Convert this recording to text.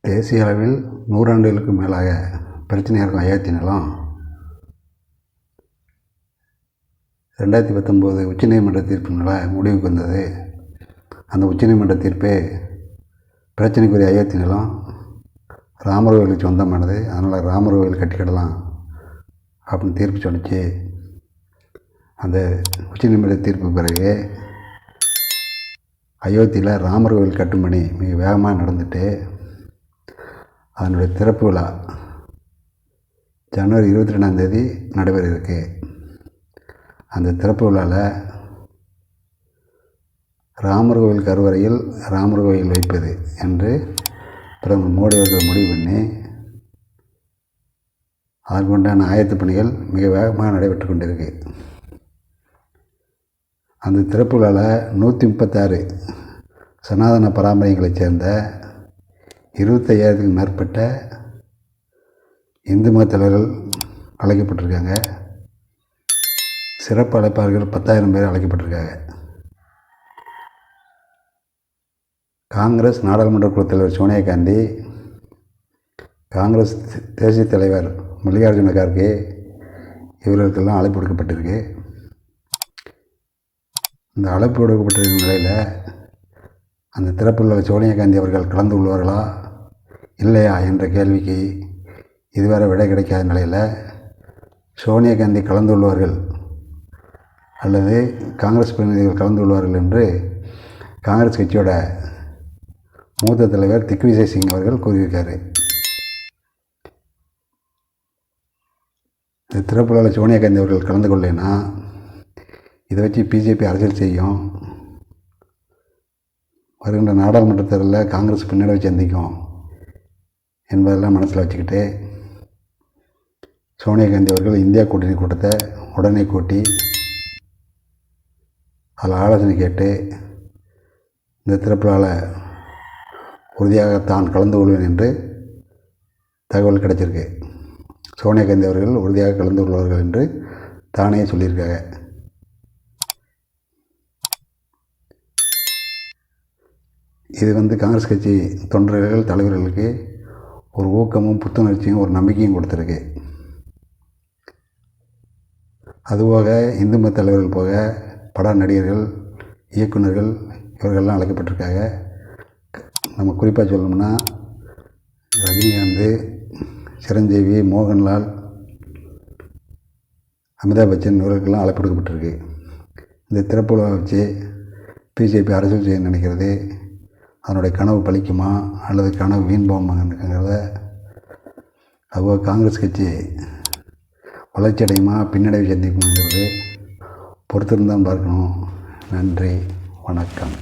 தேசிய அளவில் 100 ஆண்டுகளுக்கு மேலாக பிரச்சனையாக இருக்கும் அயோத்தி நிலம் 2019 உச்சநீதிமன்ற தீர்ப்பினால் முடிவுக்கு வந்தது. அந்த உச்சநீதிமன்ற தீர்ப்பே பிரச்சனைக்குரிய அயோத்தி நிலம் ராமர் கோயிலுக்கு சொந்தமானது, அதனால் ராமர் கோயில் கட்டிக்கிடலாம் அப்படின்னு தீர்ப்பு சொன்னிச்சு. அந்த உச்சநீதிமன்ற தீர்ப்பு பிறகு அயோத்தியில் ராமர் கோயில் கட்டும் பணி மிக வேகமாக நடந்துட்டு அதனுடைய திறப்பு விழா ஜனவரி 22ஆம் நடைபெற இருக்கு. அந்த திறப்பு விழாவில் ராமர் கோவில் கருவறையில் ராமர் கோயில் வைப்பது என்று பிரதமர் மோடி அவர்கள் முடிவு பண்ணி அதற்குண்டான ஆயத்த பணிகள் மிக வேகமாக நடைபெற்று கொண்டிருக்கு. அந்த திறப்பு விழாவில் 136 சனாதன பாரம்பரியங்களைச் சேர்ந்த 25,000க்கும் மேற்பட்ட இந்து மத தலைவர்கள் அழைக்கப்பட்டிருக்காங்க. சிறப்பு அழைப்பாளர்கள் 10,000 பேர் அழைக்கப்பட்டிருக்காங்க. காங்கிரஸ் நாடாளுமன்ற குழுத் தலைவர் சோனியா காந்தி, காங்கிரஸ் தேசிய தலைவர் மல்லிகார்ஜுன கார்கே இவர்களுக்கெல்லாம் அழைப்பு விடுக்கப்பட்டிருக்கு. இந்த அழைப்பு விடுக்கப்பட்டிருக்கும் நிலையில் அந்த திறப்புள்ள சோனியா காந்தி அவர்கள் கலந்து கொள்வார்களா இல்லையா என்ற கேள்விக்கு இதுவரை விடை கிடைக்காத நிலையில் சோனியா காந்தி கலந்து கொள்வார்கள் அல்லது காங்கிரஸ் பிரதிநிதிகள் கலந்து கொள்வார்கள் என்று காங்கிரஸ் கட்சியோட மூத்த தலைவர் திக்விஜய் சிங் அவர்கள் கூறியிருக்காரு. இந்த திறப்புள்ள சோனியா காந்தி அவர்கள் கலந்து கொள்ளலைன்னா இதை வச்சு பிஜேபி அரசியல் செய்யும். வருகின்ற நாடாளுமன்ற தேர்தலில் காங்கிரஸ் பின்னடைவை சந்திக்கும் என்பதெல்லாம் மனசில் வச்சுக்கிட்டு சோனியா காந்தி அவர்கள் இந்தியா கூட்டணி கூட்டத்தை உடனே கூட்டி அதில் ஆலோசனை கேட்டு இந்த திறப்பில் உறுதியாக தான் கலந்து கொள்வேன் என்று தகவல் கிடைச்சிருக்கு. சோனியா காந்தி அவர்கள் உறுதியாக கலந்து கொள்வார்கள் என்று தானே சொல்லியிருக்காங்க. இது காங்கிரஸ் கட்சி தொண்டர்கள் தலைவர்களுக்கு ஒரு ஊக்கமும் புத்துணர்ச்சியும் ஒரு நம்பிக்கையும் கொடுத்துருக்கு. அதுபோக இந்து மத தலைவர்கள் போக பட நடிகர்கள், இயக்குநர்கள் இவர்கள்லாம் அழைக்கப்பட்டிருக்காங்க. நம்ம குறிப்பாக சொல்லணும்னா ரஜினிகாந்த், சிரஞ்சீவி, மோகன்லால், அமிதாப் பச்சன் இவர்களுக்கெல்லாம் அழைப்பு விடுக்கப்பட்டிருக்கு. இந்த திறப்பு விழாவை வச்சு பிஜேபி அரசியல் செய்ய நினைக்கிறது அதனுடைய கனவு பலிக்குமா அல்லது கனவு வீண் போகுமாங்கிறத அதுபோல் காங்கிரஸ் கட்சி வளர்ச்சி அடையுமா பின்னடைவு சந்திக்குமாங்கிறது பொறுத்திருந்தான் பார்க்கணும். நன்றி, வணக்கம்.